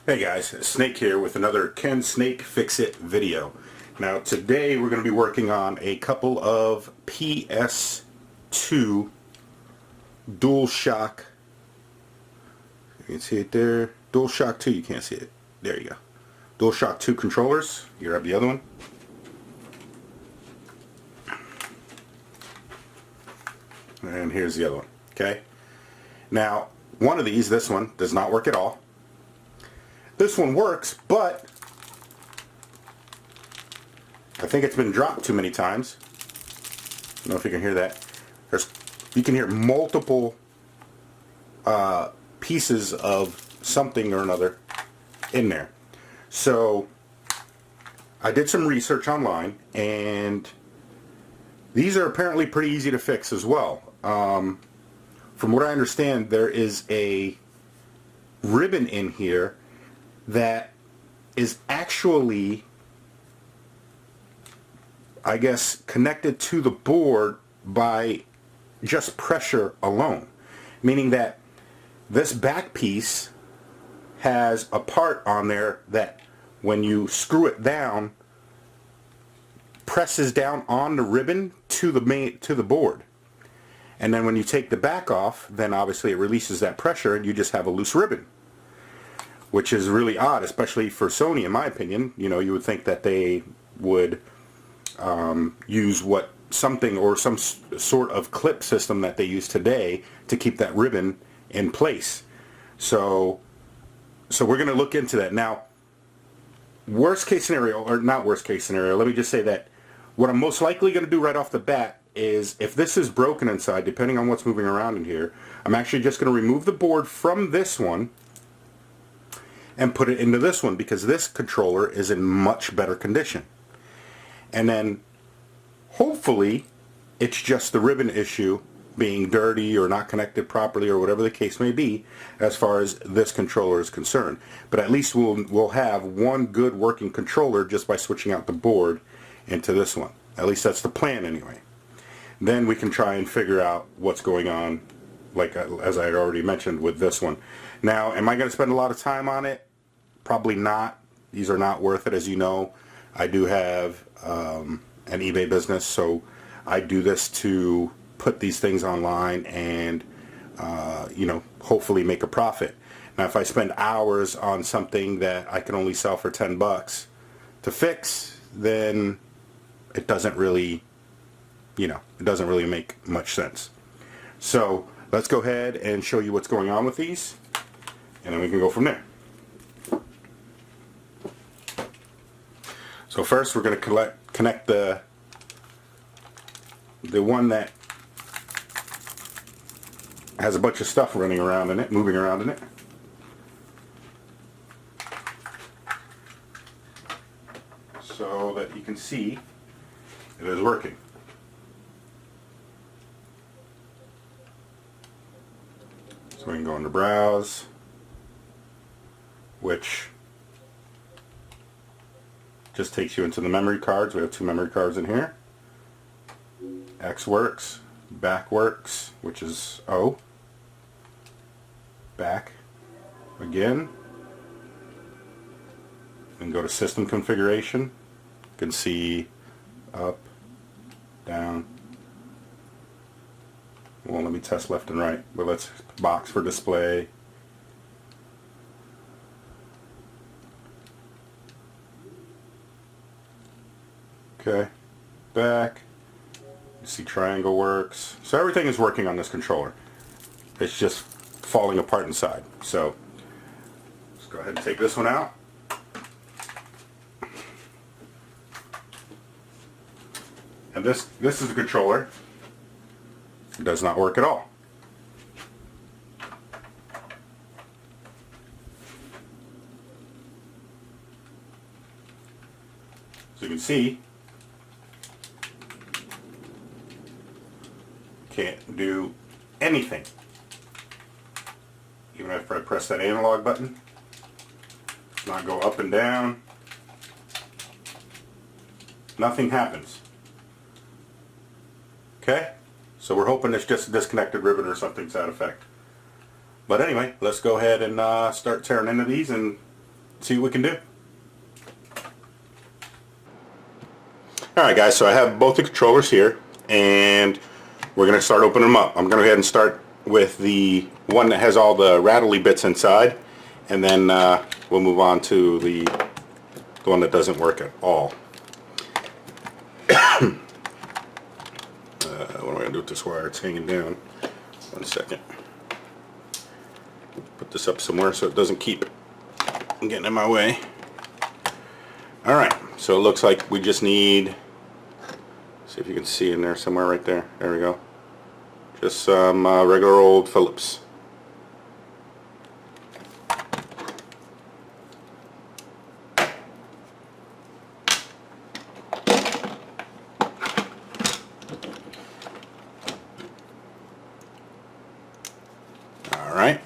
Hey guys, Snake here with another Can Snake Fix It video. Now today we're going to be working on a couple of PS2 Dual Shock. You can see it there. Dual Shock 2, you can't see it. There you go. Dual Shock 2 controllers. You grab the other one. And here's the other one. Okay. Now, one of these, this one, does not work at all. This one works, but I think it's been dropped too many times. I don't know if you can hear that. You can hear multiple pieces of something or another in there. So I did some research online, and these are apparently pretty easy to fix as well. From what I understand, there is a ribbon in here that is actually, I guess, connected to the board by just pressure alone. Meaning that this back piece has a part on there that when you screw it down, presses down on the ribbon to the board. And then when you take the back off, then obviously it releases that pressure and you just have a loose ribbon. Which is really odd, especially for Sony, in my opinion. You know, you would think that they would use some sort of clip system that they use today to keep that ribbon in place. So we're going to look into that. Now, worst case scenario, or not worst case scenario, let me just say that what I'm most likely going to do right off the bat is, if this is broken inside, depending on what's moving around in here, I'm actually just going to remove the board from this one and put it into this one, because this controller is in much better condition. And then hopefully it's just the ribbon issue being dirty or not connected properly or whatever the case may be as far as this controller is concerned. But at least we'll have one good working controller just by switching out the board into this one. At least that's the plan anyway. Then we can try and figure out what's going on, like as I had already mentioned with this one. Now, am I going to spend a lot of time on it? Probably not. These are not worth it. As you know, I do have an eBay business, so I do this to put these things online and you know, hopefully make a profit. Now, if I spend hours on something that I can only sell for 10 bucks to fix, then it doesn't really, you know, it doesn't really make much sense. So let's go ahead and show you what's going on with these, and then we can go from there. So first we're going to connect the one that has a bunch of stuff running around in it, moving around in it. So that you can see it is working. So we can go into Browse, which just takes you into the memory cards. We have 2 memory cards in here. X works, back works, which is O. Back again. And go to system configuration. You can see up, down. Well, let me test left and right, but let's box for display. Okay, back. You see triangle works. So everything is working on this controller. It's just falling apart inside. So let's go ahead and take this one out. And this is the controller. It does not work at all. So you can see, can't do anything. Even if I press that analog button, it's not go up and down. Nothing happens. Okay? So we're hoping it's just a disconnected ribbon or something to that effect. But anyway, let's go ahead and start tearing into these and see what we can do. Alright guys, so I have both the controllers here, and we're going to start opening them up. I'm going to go ahead and start with the one that has all the rattly bits inside, and then we'll move on to the one that doesn't work at all. What am I going to do with this wire? It's hanging down. 1 second. Put this up somewhere so it doesn't keep getting in my way. Alright, so it looks like we just need, see if you can see in there somewhere right there. There we go. Just some regular old Phillips. Alright.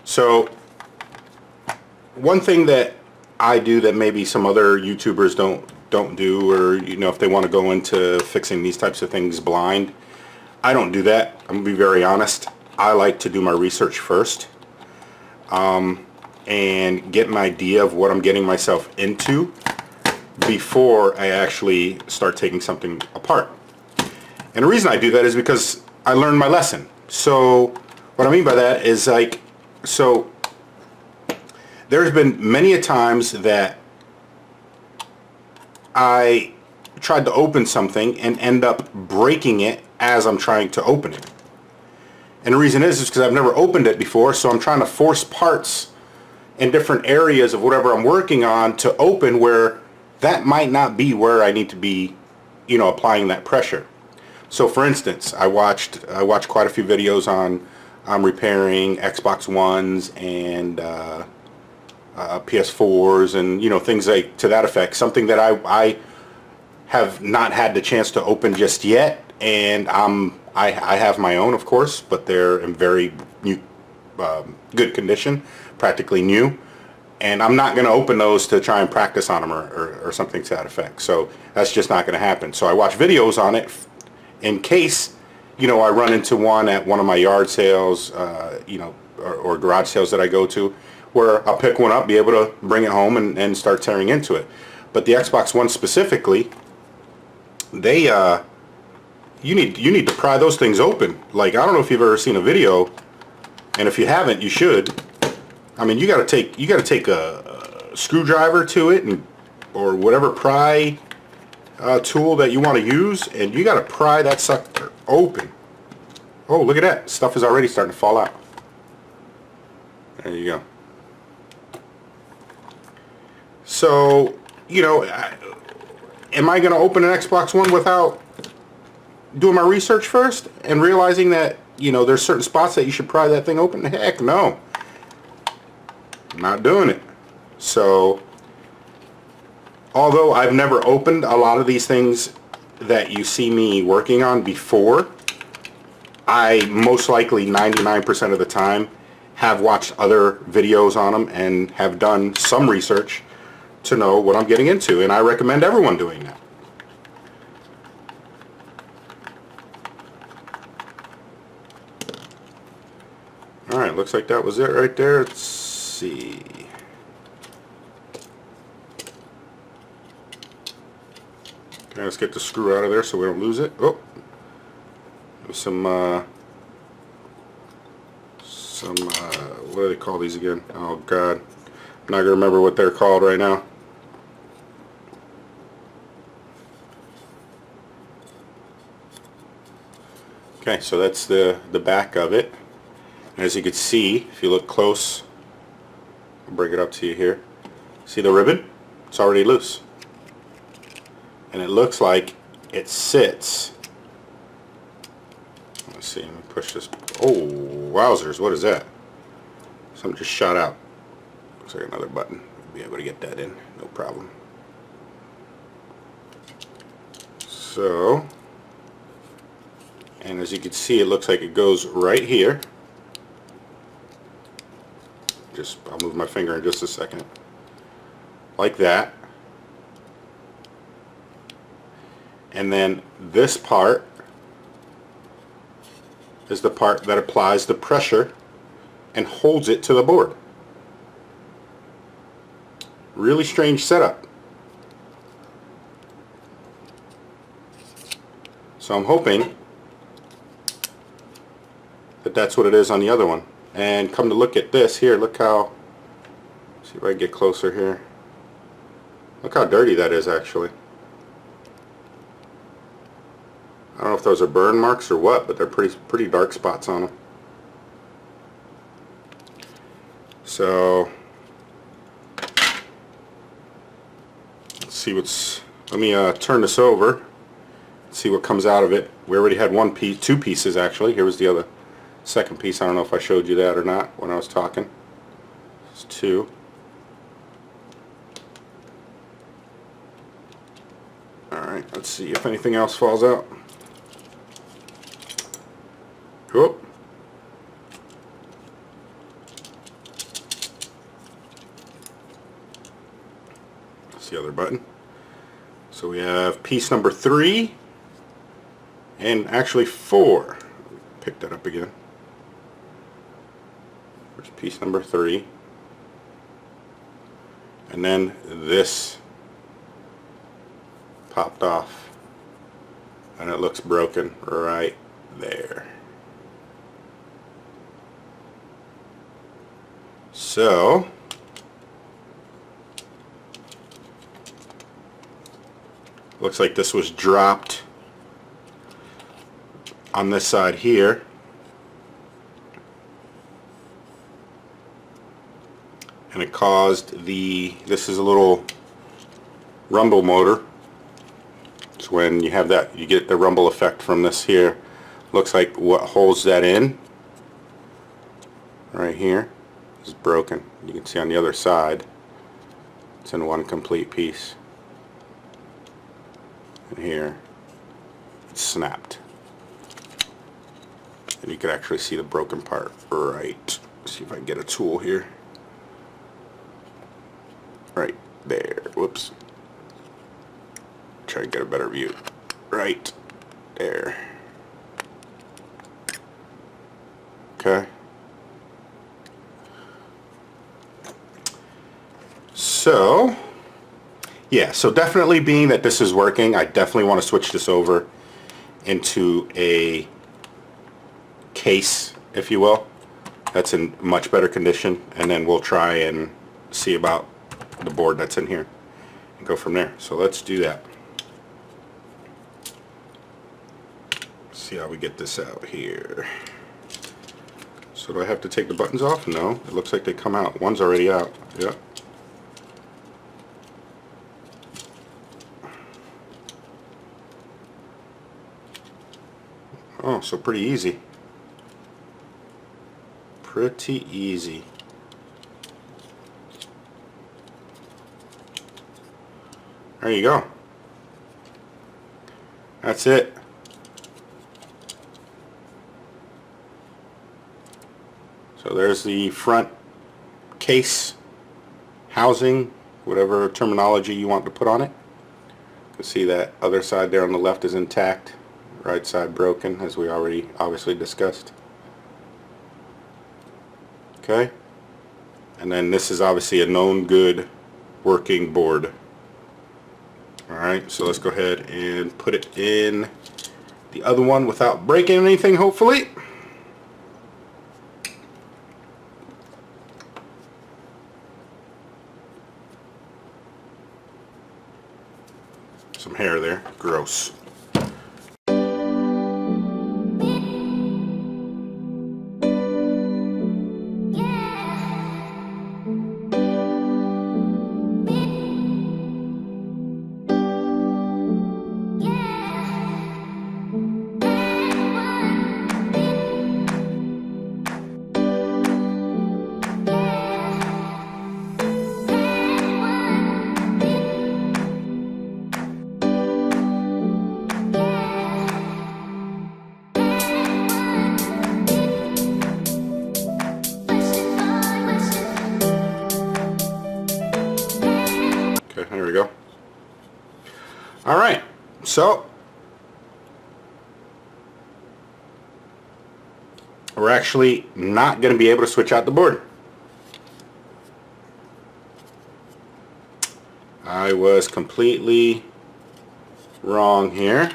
So one thing that I do that maybe some other YouTubers don't do, or you know, if they want to go into fixing these types of things blind, I don't do that. I'm gonna be very honest. I like to do my research first and get an idea of what I'm getting myself into before I actually start taking something apart. And the reason I do that is because I learned my lesson. So what I mean by that is, like, so there's been many a times that I tried to open something and end up breaking it as I'm trying to open it. And the reason is because I've never opened it before, so I'm trying to force parts in different areas of whatever I'm working on to open, where that might not be where I need to be, you know, applying that pressure. So for instance, I watched quite a few videos on repairing Xbox Ones and PS4s, and you know, things like to that effect. Something that I have not had the chance to open just yet, and I have my own, of course, but they're in very new, good condition, practically new, and I'm not going to open those to try and practice on them or something to that effect. So that's just not going to happen. So I watch videos on it in case, you know, I run into one at one of my yard sales, you know, or garage sales that I go to, where I'll pick one up, be able to bring it home and start tearing into it. But the Xbox One specifically, they you need to pry those things open. Like, I don't know if you've ever seen a video, and if you haven't, you should. I mean, you got to take a screwdriver to it, and or whatever pry tool that you want to use, and you got to pry that sucker open. Oh, look at that. Stuff is already starting to fall out. There you go. So, you know, am I going to open an Xbox One without doing my research first and realizing that, you know, there's certain spots that you should pry that thing open? Heck no. I'm not doing it. So, although I've never opened a lot of these things that you see me working on before, I most likely 99% of the time have watched other videos on them and have done some research to know what I'm getting into, and I recommend everyone doing that. Alright, looks like that was it right there. Let's see. Okay, let's get the screw out of there so we don't lose it. Oh, there's some what do they call these again? Oh God, I'm not gonna remember what they're called right now. Okay, so that's the back of it. And as you can see, if you look close, I'll bring it up to you here. See the ribbon? It's already loose. And it looks like it sits. Let's see, let me push this. Oh, wowzers, what is that? Something just shot out. Looks like another button. We'll be able to get that in, no problem. So, and as you can see, it looks like it goes right here. I'll move my finger in just a second. Like that. And then this part is the part that applies the pressure and holds it to the board. Really strange setup. So I'm hoping that that's what it is on the other one. And come to look at this here, look how, see if I can get closer here. Look how dirty that is actually. I don't know if those are burn marks or what, but they're pretty dark spots on them. So let's see what's, let me turn this over, see what comes out of it. We already had one piece, two pieces actually. Here was the other second piece. I don't know if I showed you that or not when I was talking. It's two. Alright, let's see if anything else falls out. Whoop. That's the other button. So we have piece number 3 and actually 4. Pick that up again. There's piece number 3. And then this popped off and it looks broken right there. So looks like this was dropped on this side here, and it caused the, this is a little rumble motor. So when you have that, you get the rumble effect from this here. Looks like what holds that in right here is broken. You can see on the other side it's in one complete piece, and here it's snapped, and you can actually see the broken part right. Let's see if I can get a tool here. Right there. Whoops. Try to get a better view. Right there. Okay. So, yeah, so definitely being that this is working, I definitely want to switch this over into a case, if you will, that's in much better condition, and then we'll try and see about the board that's in here and go from there. So let's do that. See how we get this out here. So do I have to take the buttons off? No, it looks like they come out. One's already out. Yep. Oh, so pretty easy. Pretty easy. There you go. That's it. So there's the front case, housing, whatever terminology you want to put on it. You can see that other side there on the left is intact, right side broken, as we already obviously discussed. Okay, and then this is obviously a known good working board. Alright, so let's go ahead and put it in the other one without breaking anything, hopefully. Some hair there. Gross. Okay, there we go. Alright, so we're actually not going to be able to switch out the board. I was completely wrong here.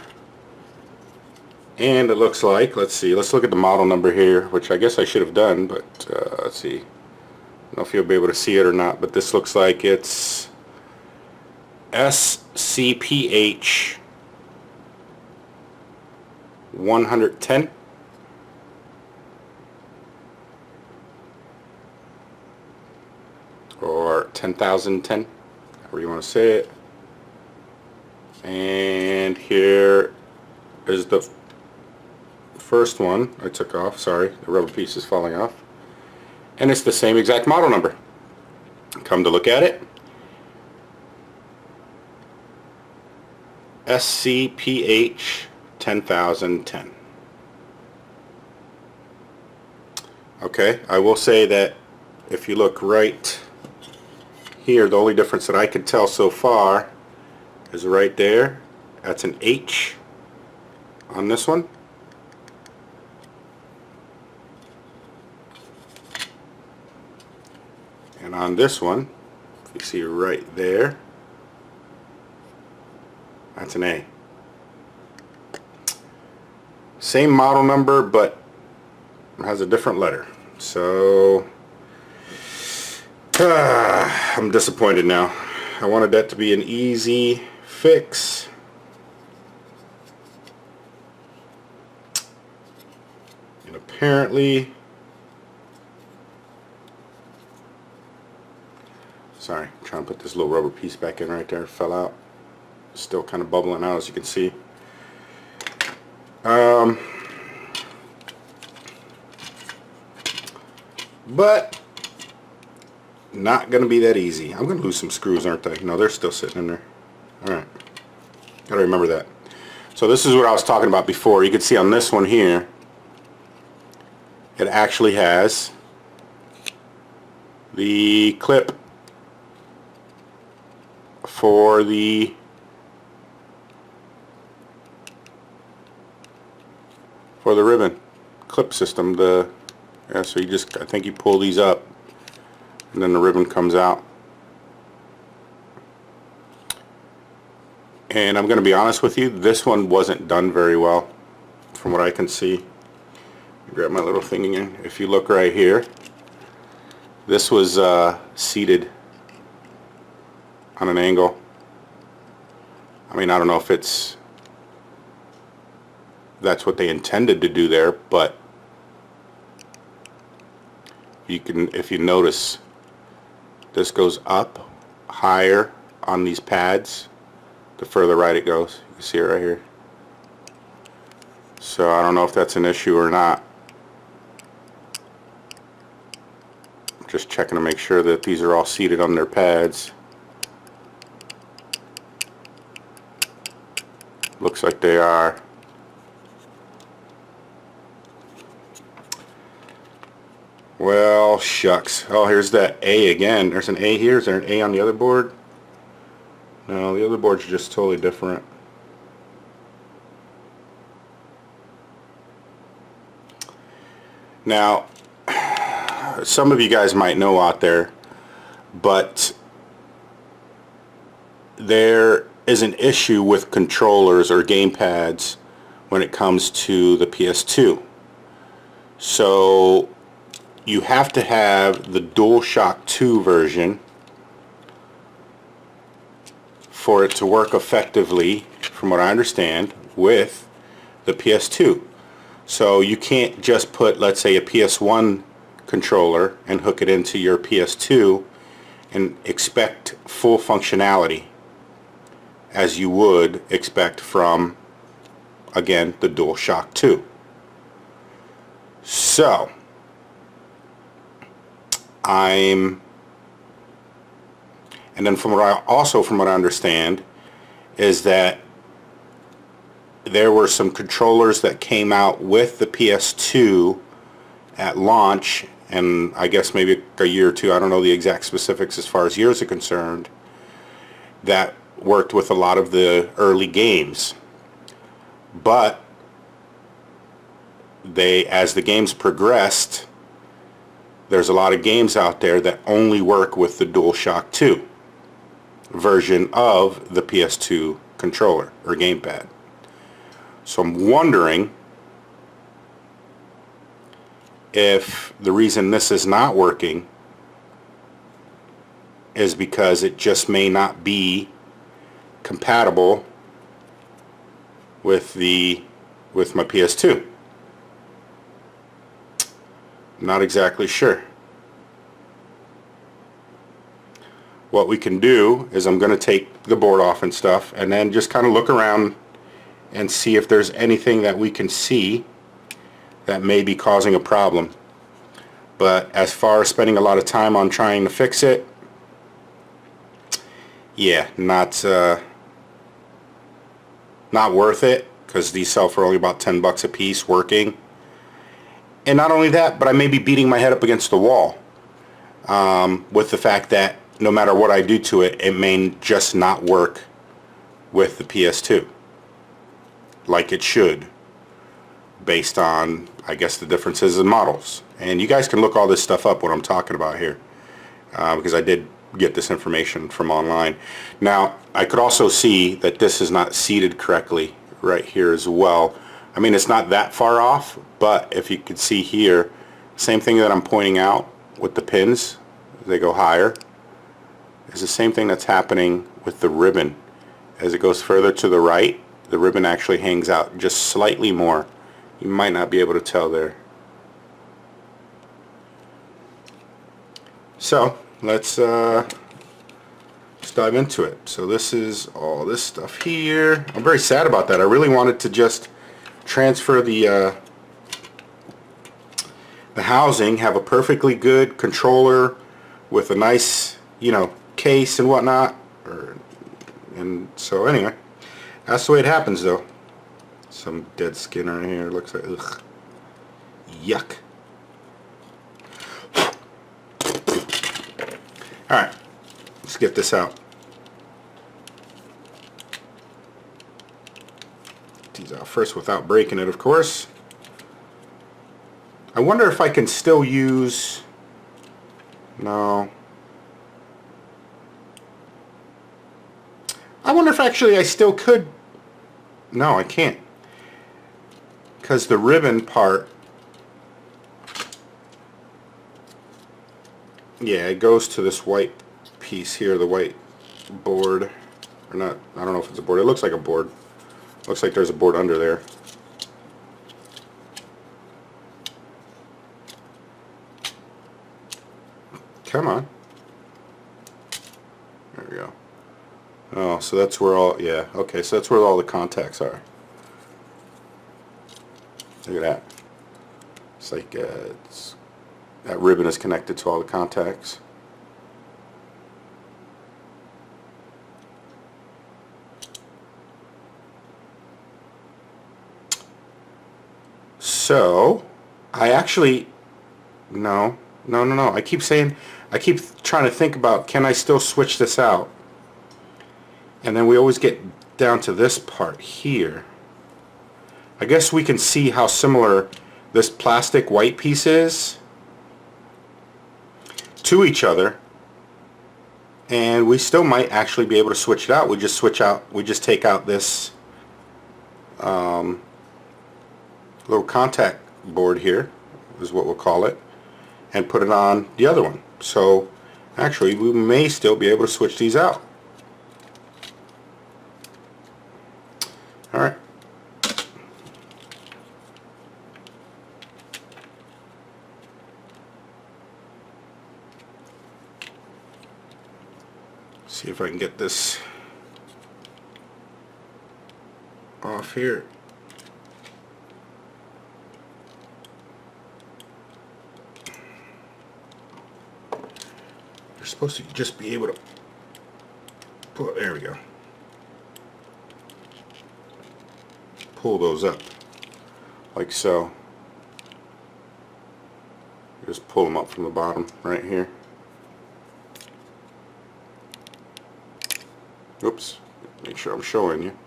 And it looks like, let's see, let's look at the model number here, which I guess I should have done, but let's see. I don't know if you'll be able to see it or not, but this looks like it's SCPH 110. Or 10,010, however you want to say it. And here is the first one I took off. Sorry, the rubber piece is falling off. And it's the same exact model number. Come to look at it, SCPH 10,010. Okay, I will say that if you look right here, the only difference that I could tell so far is right there. That's an H on this one. And on this one, if you see right there, that's an A. Same model number, but it has a different letter. So I'm disappointed now. I wanted that to be an easy fix. And apparently, sorry, I'm trying to put this little rubber piece back in right there. It fell out. It's still kind of bubbling out, as you can see. But not going to be that easy. I'm going to lose some screws, aren't they? No, they're still sitting in there. Alright. Got to remember that. So this is what I was talking about before. You can see on this one here, it actually has the clip for the ribbon clip system. Yeah, so you just, I think you pull these up and then the ribbon comes out. And I'm going to be honest with you, this one wasn't done very well from what I can see. Grab my little thing again. If you look right here, this was seated on an angle. I mean, I don't know if that's what they intended to do there, but if you notice, this goes up higher on these pads the further right it goes. You see it right here. So I don't know if that's an issue or not. I'm just checking to make sure that these are all seated on their pads. Looks like they are. Well, shucks. Oh, here's that A again. There's an A here. Is there an A on the other board? No, the other board's just totally different. Now, some of you guys might know out there, but there is an issue with controllers or gamepads when it comes to the PS2. So you have to have the Dual Shock 2 version for it to work effectively, from what I understand, with the PS2. So you can't just put, let's say, a PS1 controller and hook it into your PS2 and expect full functionality as you would expect from, again, the Dual Shock 2. So and then from what I understand is that there were some controllers that came out with the PS2 at launch, and I guess maybe a year or two, I don't know the exact specifics as far as years are concerned, that worked with a lot of the early games. But as the games progressed, there's a lot of games out there that only work with the Dual Shock 2 version of the PS2 controller or gamepad. So I'm wondering if the reason this is not working is because it just may not be compatible with my PS2. Not exactly sure. What we can do is I'm going to take the board off and stuff, and then just kind of look around and see if there's anything that we can see that may be causing a problem. But as far as spending a lot of time on trying to fix it, yeah, not worth it, because these sell for only about $10 a piece working. And not only that, but I may be beating my head up against the wall with the fact that no matter what I do to it, it may just not work with the PS2 like it should, based on, I guess, the differences in models. And you guys can look all this stuff up, what I'm talking about here, because I did get this information from online. Now, I could also see that this is not seated correctly right here as well. I mean, it's not that far off, but if you could see here, same thing that I'm pointing out with the pins, they go higher, is the same thing that's happening with the ribbon. As it goes further to the right, the ribbon actually hangs out just slightly more. You might not be able to tell there. So let's dive into it. So this is all this stuff here. I'm very sad about that. I really wanted to just transfer the housing, have a perfectly good controller with a nice, you know, case and whatnot. And so anyway, that's the way it happens though. Some dead skin right here. Looks like, ugh, yuck. Alright, let's get this out. Get these out first without breaking it, of course. I wonder if I can still use... No. I wonder if actually I still could... No, I can't. Because the ribbon part... Yeah, it goes to this white piece here, the white board. Or not, I don't know if it's a board. It looks like a board. Looks like there's a board under there. Come on. There we go. Oh, so that's where all, yeah, okay, so that's where all the contacts are. Look at that. It's like, that ribbon is connected to all the contacts. So, I actually, no. I keep saying, I keep trying to think about, can I still switch this out? And then we always get down to this part here. I guess we can see how similar this plastic white piece is to each other, and we still might actually be able to switch it out. We just take out this little contact board here, is what we'll call it, and put it on the other one. So actually we may still be able to switch these out. Alright. See if I can get this off here. You're supposed to just be able to pull, there we go. Pull those up like so. Just pull them up from the bottom right here. Oops, make sure I'm showing you.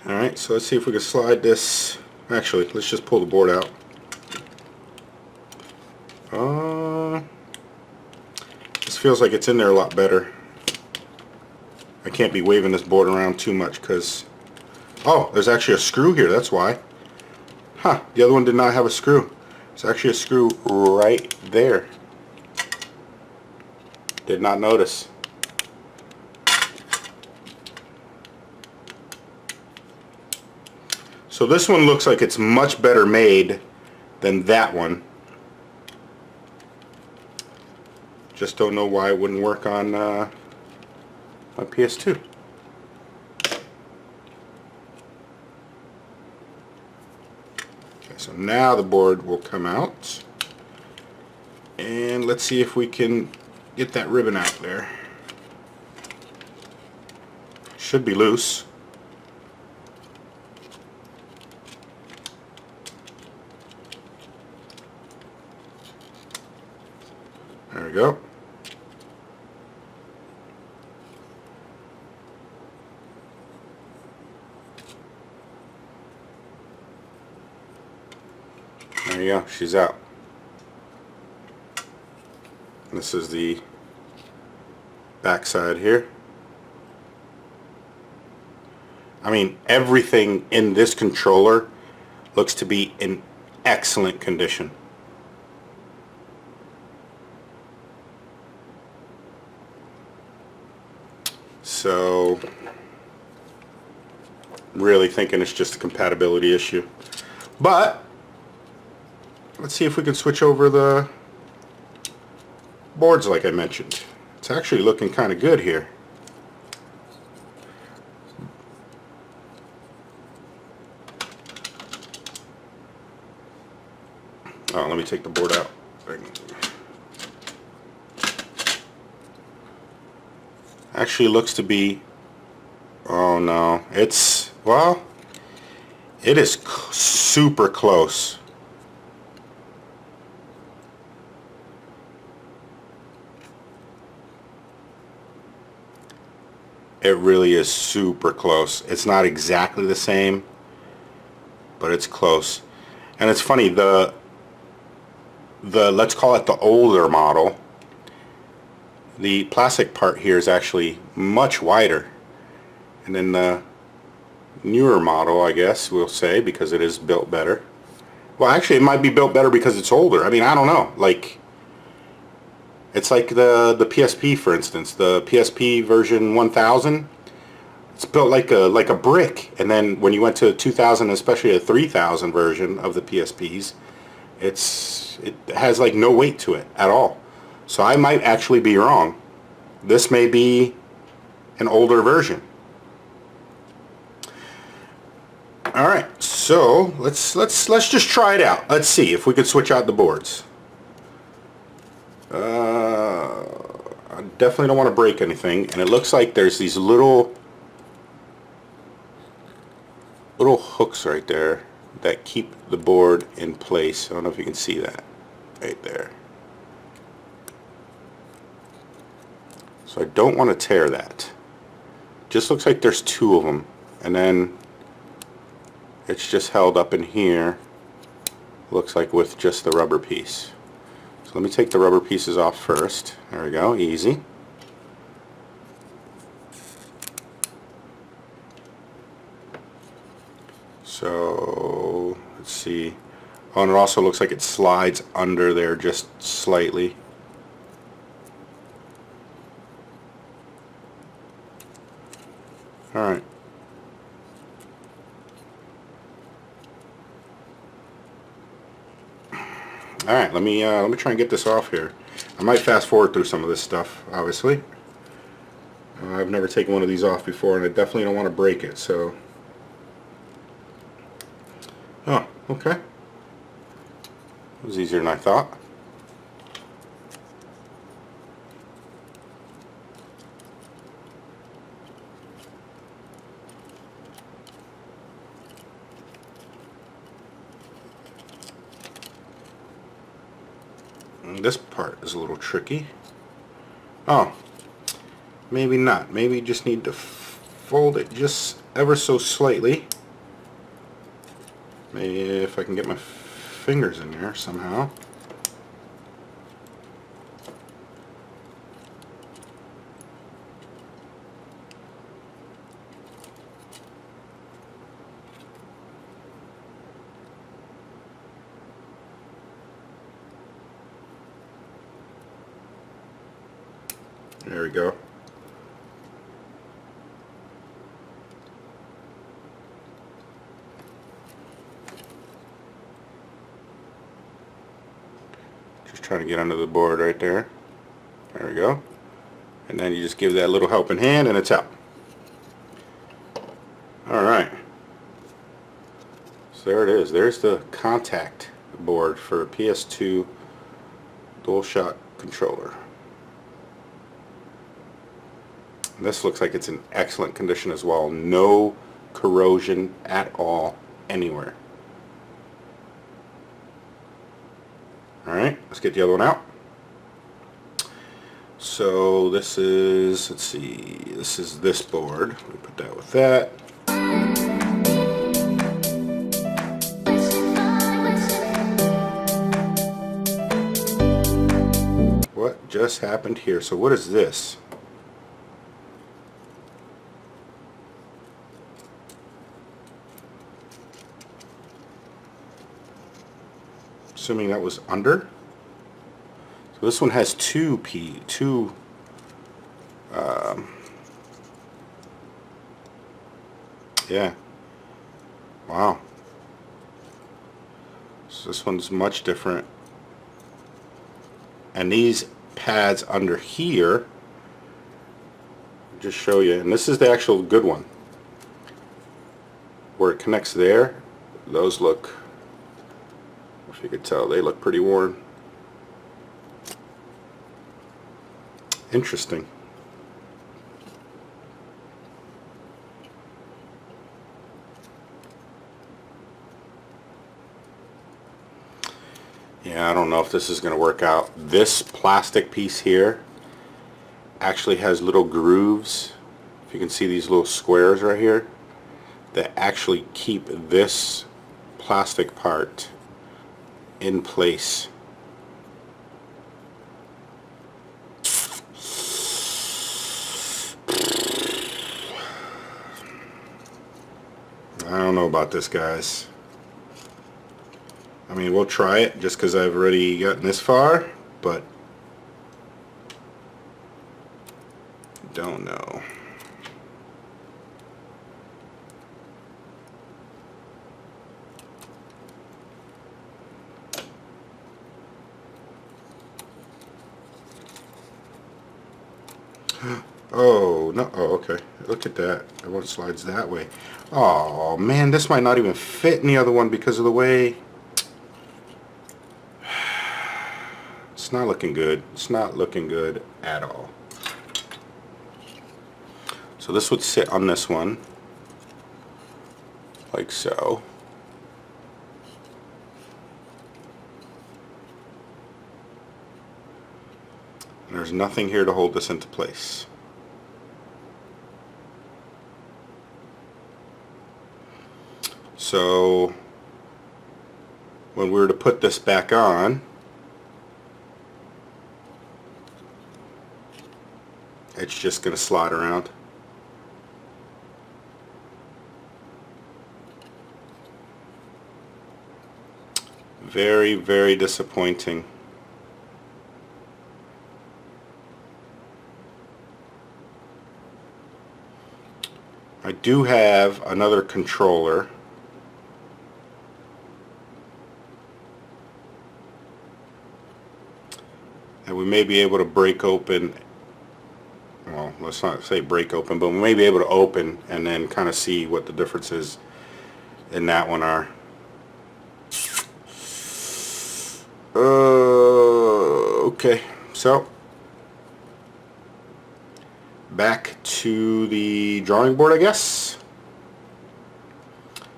Alright, so let's see if we can slide this. Actually, let's just pull the board out. This feels like it's in there a lot better. I can't be waving this board around too much because... Oh, there's actually a screw here, that's why. Huh, the other one did not have a screw. There's actually a screw right there. Did not notice. So this one looks like it's much better made than that one. Just don't know why it wouldn't work on my PS2. Okay, so now the board will come out. And let's see if we can get that ribbon out there. Should be loose. There we go. There you go, she's out. This is the back side here. I mean, everything in this controller looks to be in excellent condition. So, really thinking it's just a compatibility issue. But, let's see if we can switch over the boards like I mentioned. It's actually looking kind of good here. Oh, let me take the board out. Actually looks to be, oh no, it's, well, it is super close. It really is super close. It's not exactly the same, but it's close. And it's funny, the let's call it the older model, the plastic part here is actually much wider. And then the newer model, I guess we'll say, because it is built better. Well, actually it might be built better because it's older. I mean, I don't know. Like, it's like the PSP, for instance, the PSP version 1000. It's built like a brick, and then when you went to 2000, especially a 3000 version of the PSPs, it has like no weight to it at all. So I might actually be wrong. This may be an older version. All right, so let's just try it out. Let's see if we could switch out the boards. I definitely don't want to break anything, and it looks like there's these little hooks right there that keep the board in place. I don't know if you can see that right there. So I don't want to tear that. Just looks like there's two of them, and then it's just held up in here, looks like, with just the rubber piece. So let me take the rubber pieces off first. There we go, easy. So let's see. Oh, and it also looks like it slides under there just slightly. Alright. Alright, let me try and get this off here. I might fast forward through some of this stuff, obviously. I've never taken one of these off before, and I definitely don't want to break it, so. Oh, okay. It was easier than I thought. This part is a little tricky. Oh, maybe not. Maybe you just need to fold it just ever so slightly. Maybe if I can get my fingers in there somehow. There we go. Just trying to get under the board right there. There we go. And then you just give that little helping hand and it's out. Alright. So there it is. There's the contact board for a PS2 Dual Shock controller. This looks like it's in excellent condition as well. No corrosion at all anywhere. Alright, let's get the other one out. So this is, let's see, this is this board. Let me put that with that. What just happened here? So what is this? Assuming that was under. So this one has yeah. Wow. So this one's much different. And these pads under here, just show you, and this is the actual good one. Where it connects there, those look, if you could tell, they look pretty worn. Interesting. Yeah, I don't know if this is going to work out. This plastic piece here actually has little grooves. If you can see these little squares right here that actually keep this plastic part in place. I don't know about this, guys. I mean, we'll try it just because I've already gotten this far, but don't know. Oh, no. Oh, okay. Look at that. That one slides that way. Oh, man, this might not even fit in the other one because of the way. It's not looking good. It's not looking good at all. So this would sit on this one, like so. And there's nothing here to hold this into place. So when we were to put this back on, it's just going to slide around. Very, very disappointing. I do have another controller. And we may be able to break open, well, let's not say break open, but we may be able to open and then kind of see what the differences in that one are. Okay, so back to the drawing board, I guess.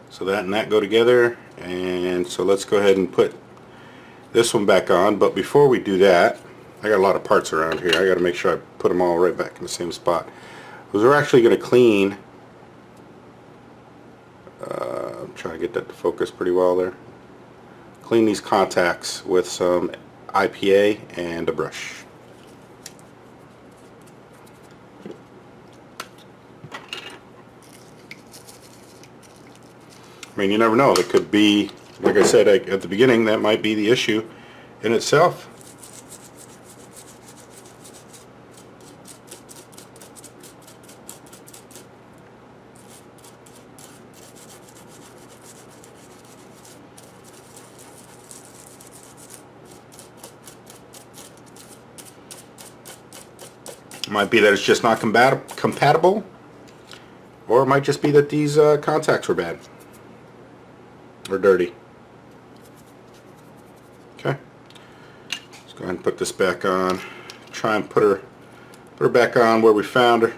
So that and that go together, and so let's go ahead and put this one back on. But before we do that, I got a lot of parts around here. I got to make sure I put them all right back in the same spot. Because we're actually going to clean I'm trying to get that to focus pretty well there. Clean these contacts with some IPA and a brush. I mean, you never know. It could be, like I said at the beginning, that might be the issue in itself. It might be that it's just not compatible, or it might just be that these contacts were bad or dirty. Okay, let's go ahead and put this back on. Try and put her back on where we found her.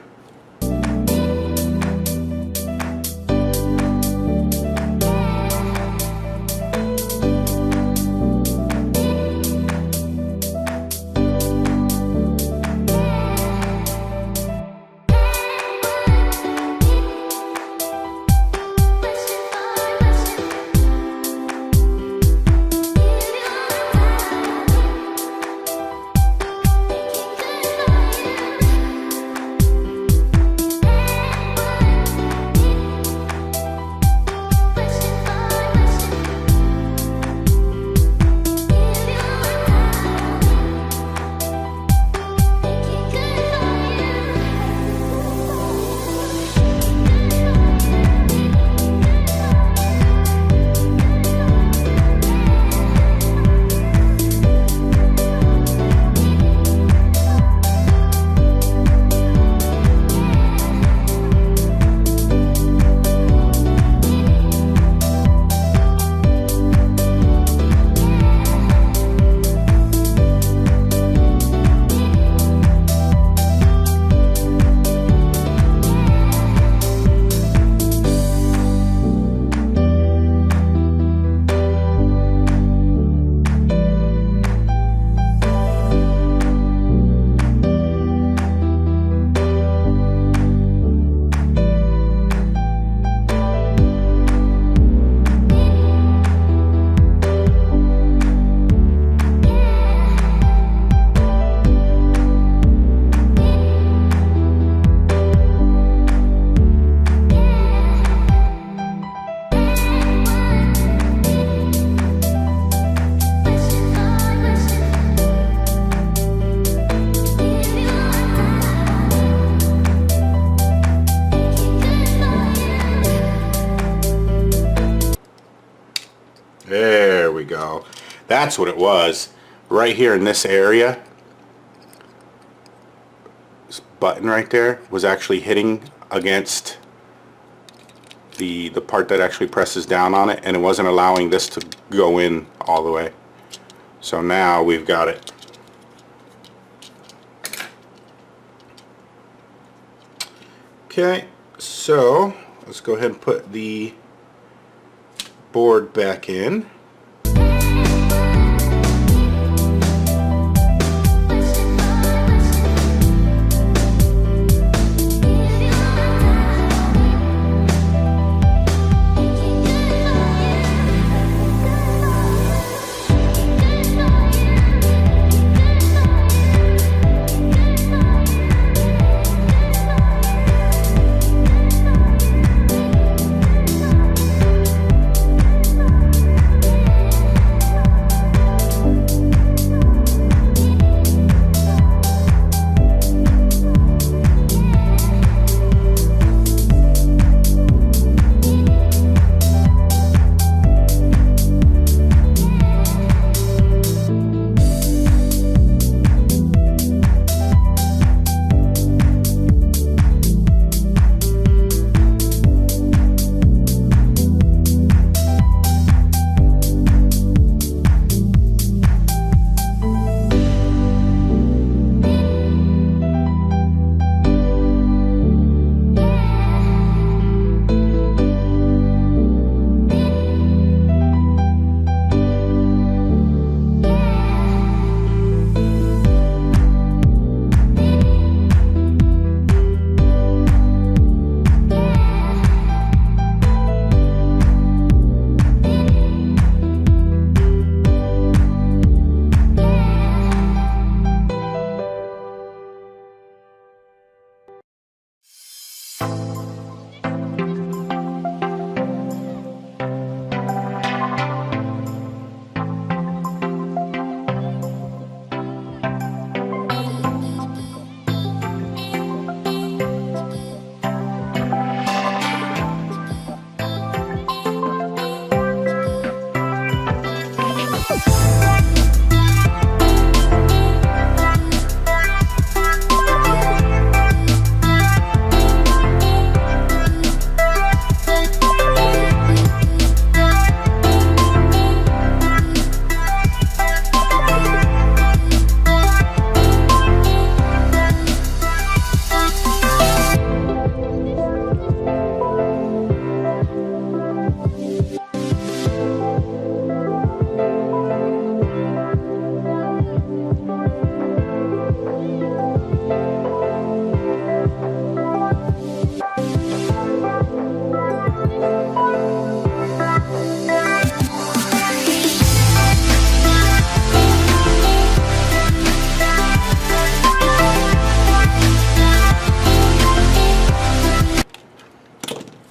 There we go. That's what it was. Right here in this area, this button right there was actually hitting against the part that actually presses down on it, and it wasn't allowing this to go in all the way. So now we've got it. Okay, so let's go ahead and put the board back in.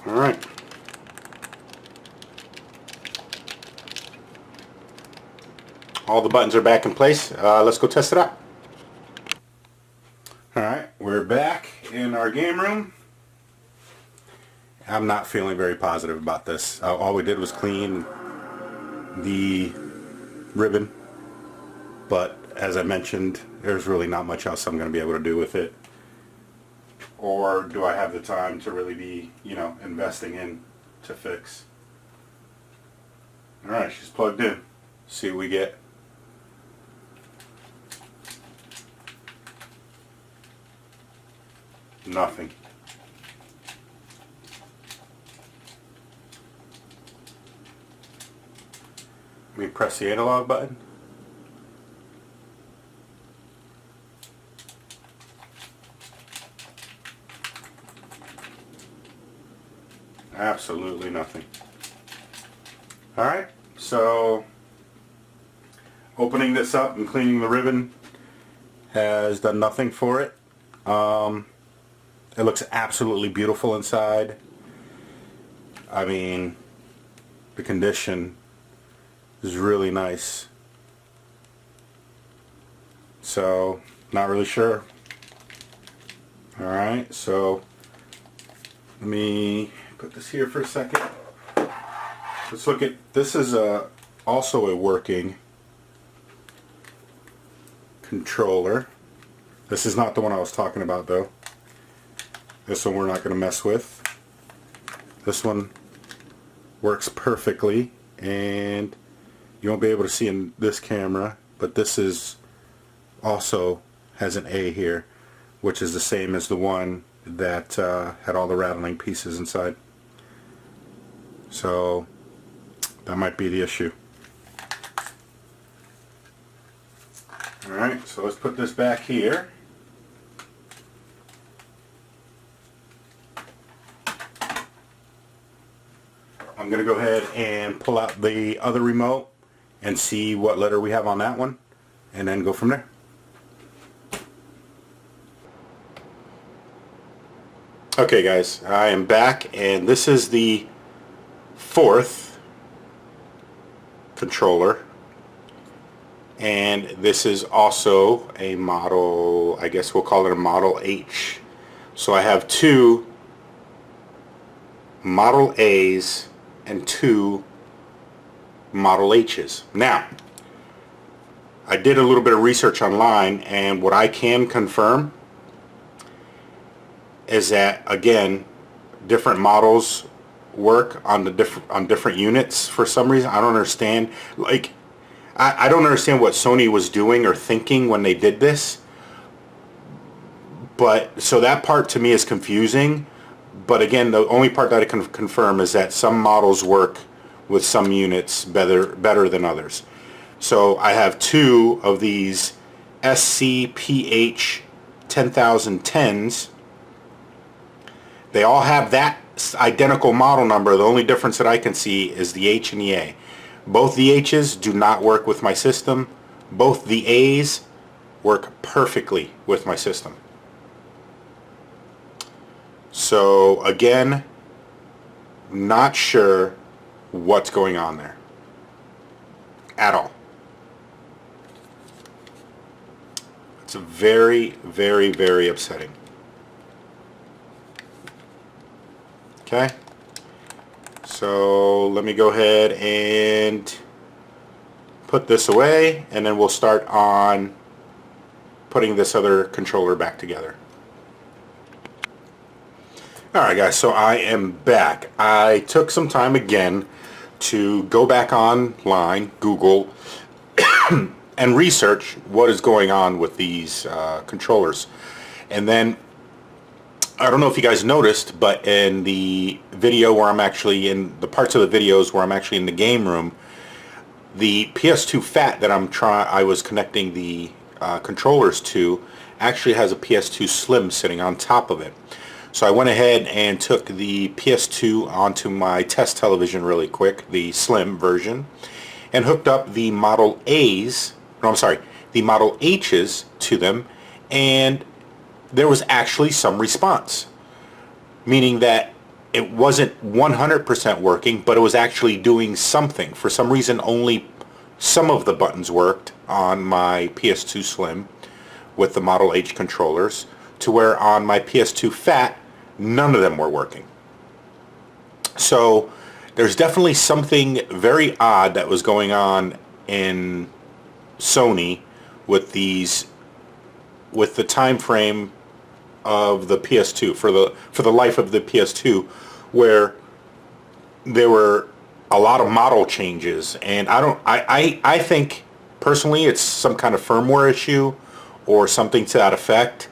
Alright. All the buttons are back in place. Let's go test it out. Alright, we're back in our game room. I'm not feeling very positive about this. All we did was clean the ribbon, but as I mentioned, there's really not much else I'm going to be able to do with it. Or do I have the time to really be, investing in to fix? Alright, she's plugged in. See what we get. Nothing. Let me press the analog button. Absolutely nothing. Alright, so opening this up and cleaning the ribbon has done nothing for it. It looks absolutely beautiful inside. I mean, the condition is really nice. So, not really sure. Alright, so let me put this here for a second. Let's look at, this is also a working controller. This is not the one I was talking about though. This one we're not going to mess with. This one works perfectly, and you won't be able to see in this camera, but this is also has an A here, which is the same as the one that had all the rattling pieces inside. So that might be the issue. Alright, so let's put this back here. I'm going to go ahead and pull out the other remote and see what letter we have on that one, and then go from there. Okay guys, I am back, and this is the fourth controller, and this is also a model, I guess we'll call it a Model H. So I have two Model A's and two Model H's. Now, I did a little bit of research online, and what I can confirm is that, again, different models work on the different units for some reason. I don't understand. Like, I don't understand what Sony was doing or thinking when they did this. But so that part to me is confusing. But again, the only part that I can confirm is that some models work with some units better than others. So I have two of these SCPH 10,010s. They all have that identical model number. The only difference that I can see is the H and the A. Both the H's do not work with my system. Both the A's work perfectly with my system. So again, not sure what's going on there at all. It's very, very, very upsetting. Okay, so let me go ahead and put this away, and then we'll start on putting this other controller back together. Alright guys, so I am back. I took some time again to go back online, Google, and research what is going on with these controllers. And then, I don't know if you guys noticed, but in the video where I'm actually in, the parts of the videos where I'm actually in the game room, the PS2 Fat that I was connecting the controllers to actually has a PS2 Slim sitting on top of it. So I went ahead and took the PS2 onto my test television really quick, the Slim version, and hooked up the Model A's, no I'm sorry, the Model H's to them, and there was actually some response. Meaning that it wasn't 100% working, but it was actually doing something. For some reason, only some of the buttons worked on my PS2 Slim with the Model H controllers, to where on my PS2 Fat, none of them were working. So there's definitely something very odd that was going on in Sony with the time frame of the PS2 for the life of the PS2, where there were a lot of model changes, and I think personally it's some kind of firmware issue or something to that effect.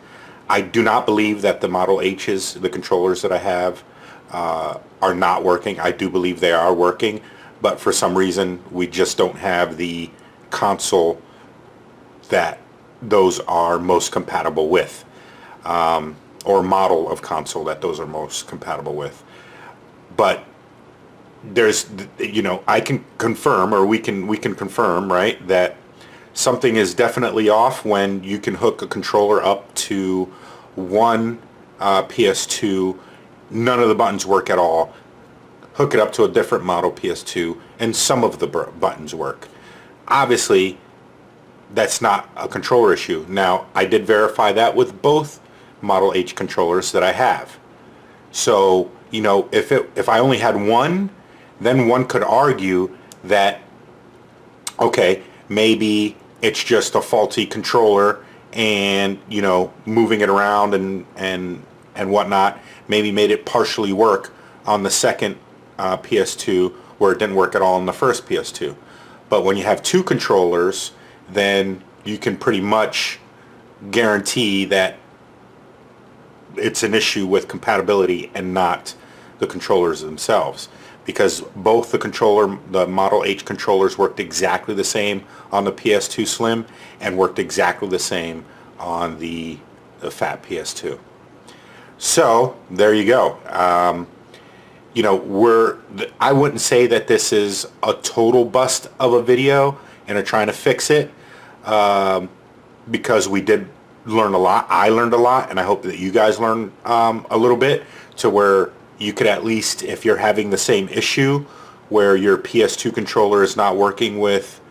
I do not believe that the Model H's, the controllers that I have, are not working. I do believe they are working, but for some reason we just don't have the console that those are most compatible with, or model of console that those are most compatible with. But there's, I can confirm, or we can confirm, right, that something is definitely off when you can hook a controller up to one PS2, none of the buttons work at all. Hook it up to a different model PS2, and some of the buttons work. Obviously, that's not a controller issue. Now, I did verify that with both Model H controllers that I have. So, if I only had one, then one could argue that, okay, maybe it's just a faulty controller, and moving it around and whatnot maybe made it partially work on the second PS2 where it didn't work at all on the first PS2. But when you have two controllers, then you can pretty much guarantee that it's an issue with compatibility and not the controllers themselves, because both the Model H controllers worked exactly the same on the PS2 Slim and worked exactly the same on the Fat PS2. So there you go. I wouldn't say that this is a total bust of a video and are trying to fix it, because we did learn a lot. I learned a lot, and I hope that you guys learn a little bit, to where you could at least, if you're having the same issue where your PS2 controller is not working with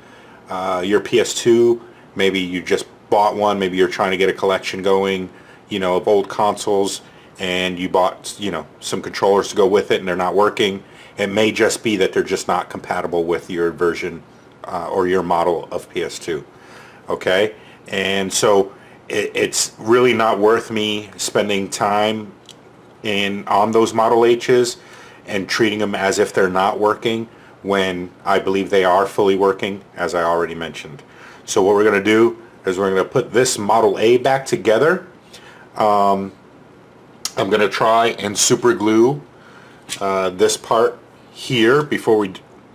your PS2, maybe you just bought one, maybe you're trying to get a collection going, of old consoles, and you bought, some controllers to go with it and they're not working. It may just be that they're just not compatible with your version or your model of PS2. Okay? And so it's really not worth me spending time on those Model H's and treating them as if they're not working, when I believe they are fully working, as I already mentioned. So what we're going to do is we're going to put this Model A back together. I'm going to try and super glue this part here before we...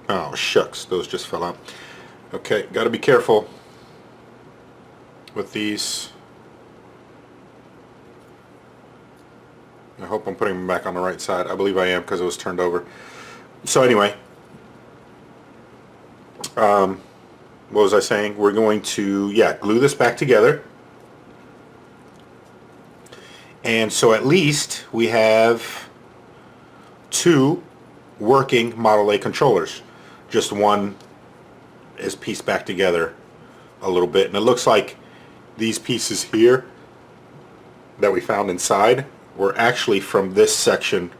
Oh, shucks, those just fell out. Okay, got to be careful with these. I hope I'm putting them back on the right side. I believe I am, because it was turned over. So anyway, what was I saying? We're going to, glue this back together. And so at least we have two working Model A controllers. Just one is pieced back together a little bit. And it looks like these pieces here that we found inside were actually from this section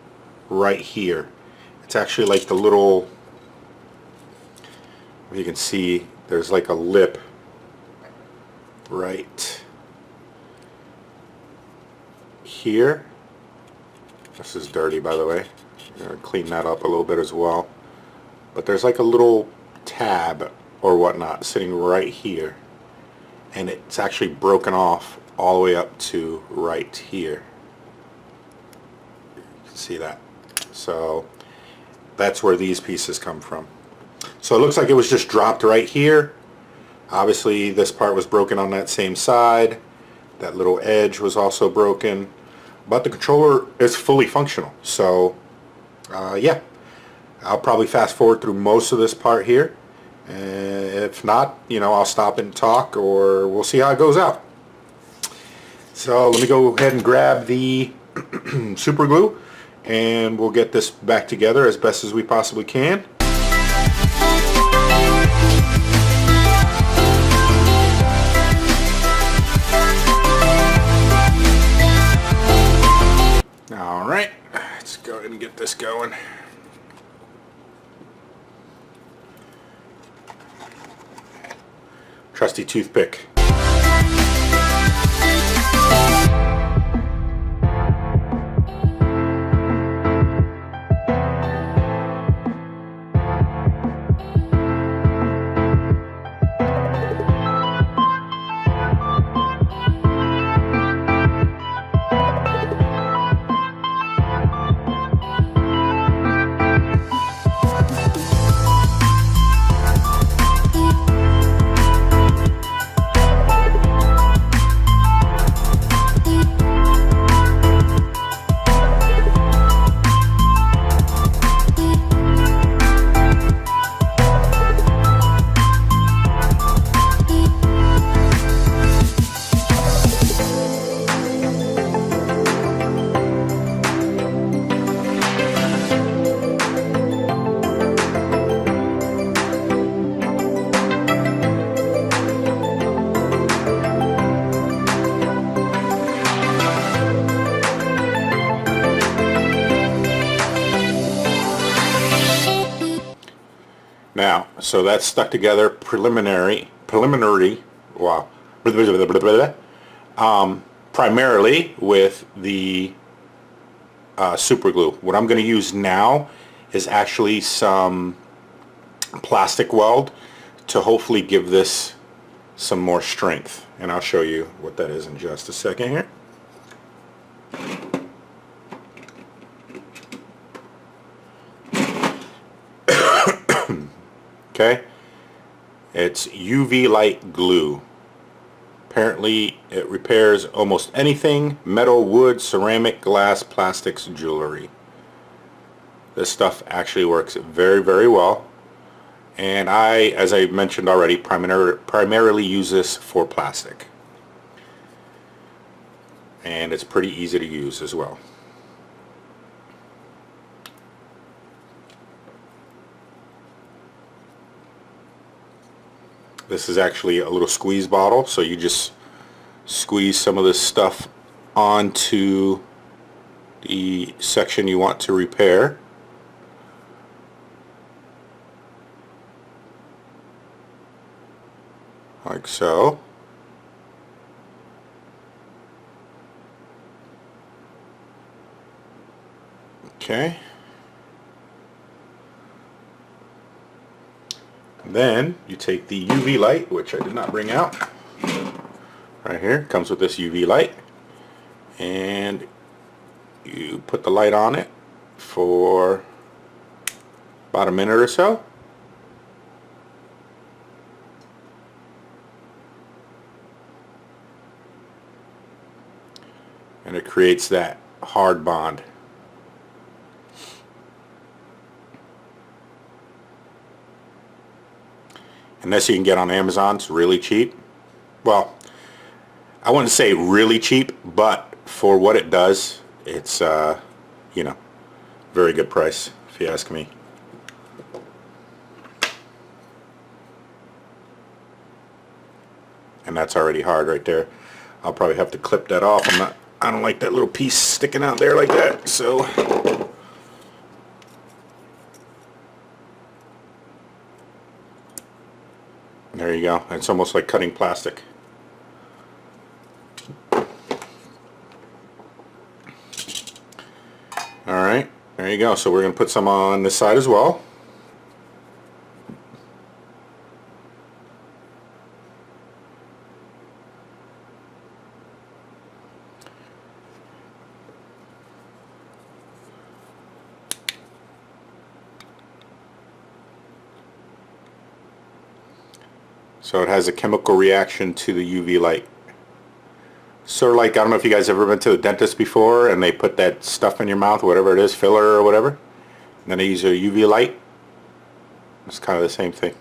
right here. It's actually like the little, you can see there's like a lip right here. This is dirty, by the way. I'm going to clean that up a little bit as well. But there's like a little tab or whatnot sitting right here, and it's actually broken off all the way up to right here. You can see that. So that's where these pieces come from. So it looks like it was just dropped right here. Obviously this part was broken on that same side. That little edge was also broken. But the controller is fully functional. So yeah, I'll probably fast forward through most of this part here. If not, I'll stop and talk, or we'll see how it goes out. So let me go ahead and grab the super glue, and we'll get this back together as best as we possibly can. Alright, let's go ahead and get this going. Trusty toothpick. Now, so that's stuck together preliminary, wow, primarily with the super glue. What I'm going to use now is actually some plastic weld to hopefully give this some more strength. And I'll show you what that is in just a second here. Okay, it's UV light glue. Apparently it repairs almost anything: metal, wood, ceramic, glass, plastics, jewelry. This stuff actually works very, very well, and I, as I mentioned already, primarily use this for plastic, and it's pretty easy to use as well. This is actually a little squeeze bottle, so you just squeeze some of this stuff onto the section you want to repair. Like so. Okay. Then you take the UV light, which I did not bring out. Right here, comes with this UV light, and you put the light on it for about a minute or so. And it creates that hard bond. And this you can get on Amazon. It's really cheap. Well, I wouldn't say really cheap, but for what it does, it's you know, very good price if you ask me. And that's already hard right there. I'll probably have to clip that off. I don't like that little piece sticking out there like that. So there you go. It's almost like cutting plastic. Alright, there you go. So we're going to put some on this side as well. So it has a chemical reaction to the UV light. Sort of like, I don't know if you guys ever been to the dentist before and they put that stuff in your mouth, whatever it is, filler or whatever, and then they use a UV light. It's kind of the same thing.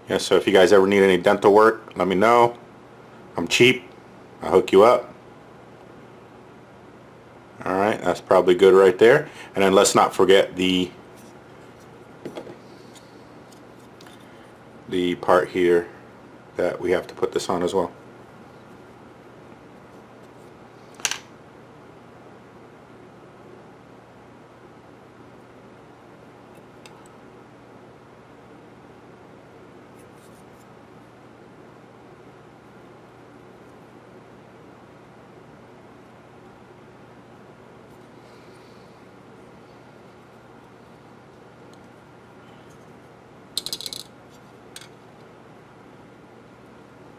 Yeah, so if you guys ever need any dental work, let me know. I'm cheap. I'll hook you up. Alright, that's probably good right there. And then let's not forget the part here that we have to put this on as well.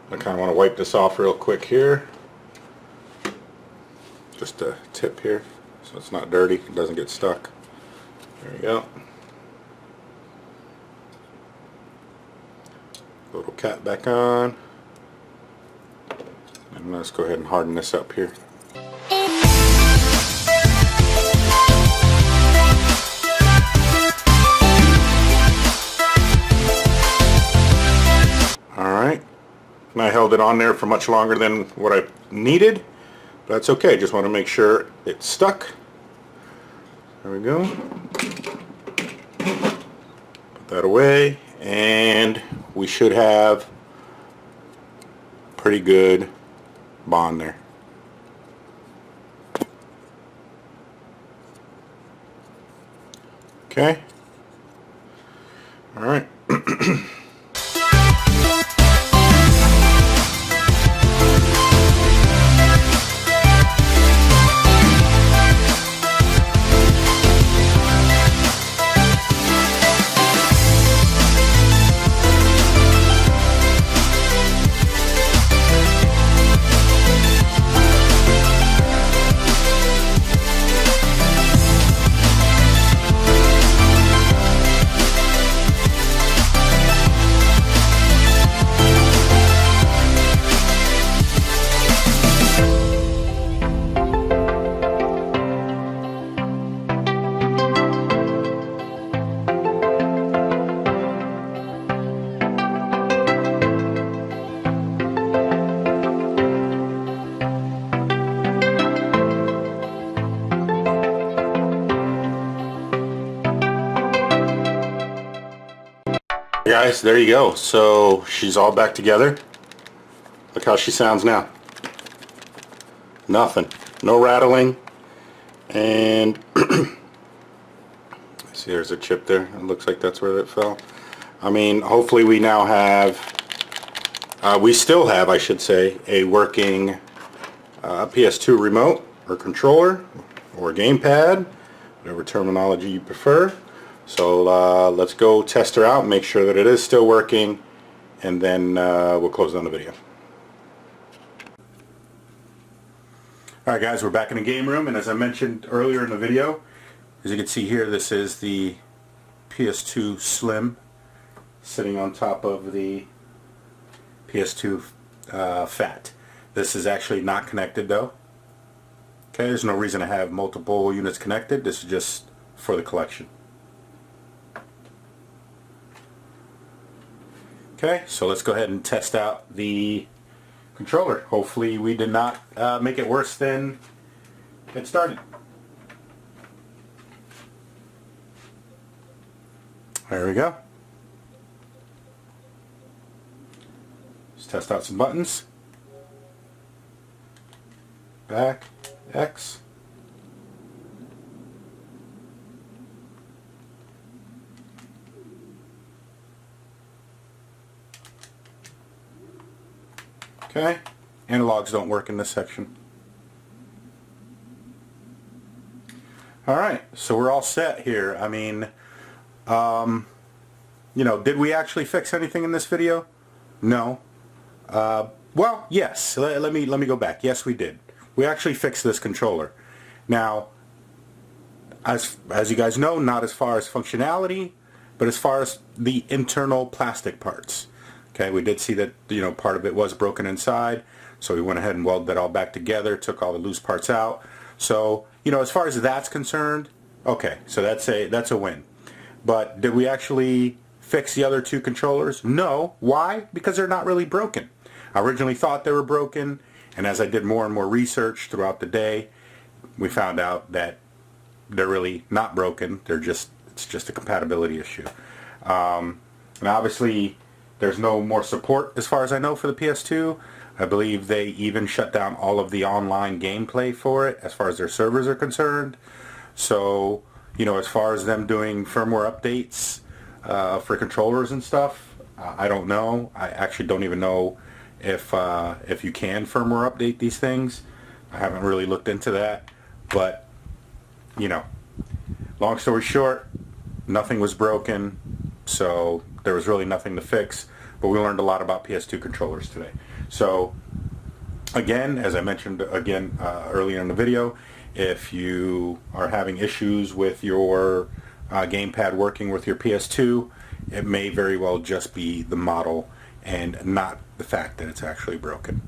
I kind of want to wipe this off real quick here. Just a tip here so it's not dirty, it doesn't get stuck. There we go. Little cap back on. And let's go ahead and harden this up here. Alright. And I held it on there for much longer than what I needed, but that's okay. Just want to make sure it's stuck. There we go. Put that away, and we should have pretty good bond there. Okay. All right. Guys, there you go. So she's all back together. Look how she sounds now. Nothing. No rattling. And see, there's a chip there. It looks like that's where it fell. I mean, hopefully we now have, we still have, I should say, a working PS2 remote or controller or gamepad, whatever terminology you prefer. So let's go test her out, make sure that it is still working, and then we'll close down the video. Alright guys, we're back in the game room, and as I mentioned earlier in the video, as you can see here, this is the PS2 Slim sitting on top of the PS2 Fat. This is actually not connected though. Okay, there's no reason to have multiple units connected. This is just for the collection. Okay, so let's go ahead and test out the controller. Hopefully we did not make it worse than it started. There we go. Let's test out some buttons. Back, X. Okay, analogs don't work in this section. Alright, so we're all set here. I mean, you know, did we actually fix anything in this video? No. Well, yes. Let me go back. Yes, we did. We actually fixed this controller. Now, as you guys know, not as far as functionality, but as far as the internal plastic parts. Okay, we did see that, you know, part of it was broken inside, so we went ahead and welded that all back together, took all the loose parts out. So, you know, as far as that's concerned, okay, so that's a win. But did we actually fix the other two controllers? No. Why? Because they're not really broken. I originally thought they were broken, and as I did more and more research throughout the day, we found out that they're really not broken. It's just a compatibility issue. And obviously, there's no more support as far as I know for the PS2. I believe they even shut down all of the online gameplay for it as far as their servers are concerned. So, as far as them doing firmware updates for controllers and stuff, I don't know. I actually don't even know if you can firmware update these things. I haven't really looked into that. But, long story short, nothing was broken. So there was really nothing to fix, but we learned a lot about PS2 controllers today. So again, as I mentioned earlier in the video, if you are having issues with your gamepad working with your PS2, it may very well just be the model and not the fact that it's actually broken.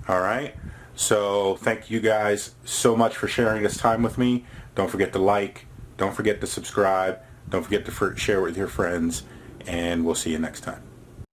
Alright, so thank you guys so much for sharing this time with me. Don't forget to like, don't forget to subscribe, don't forget to share with your friends, and we'll see you next time.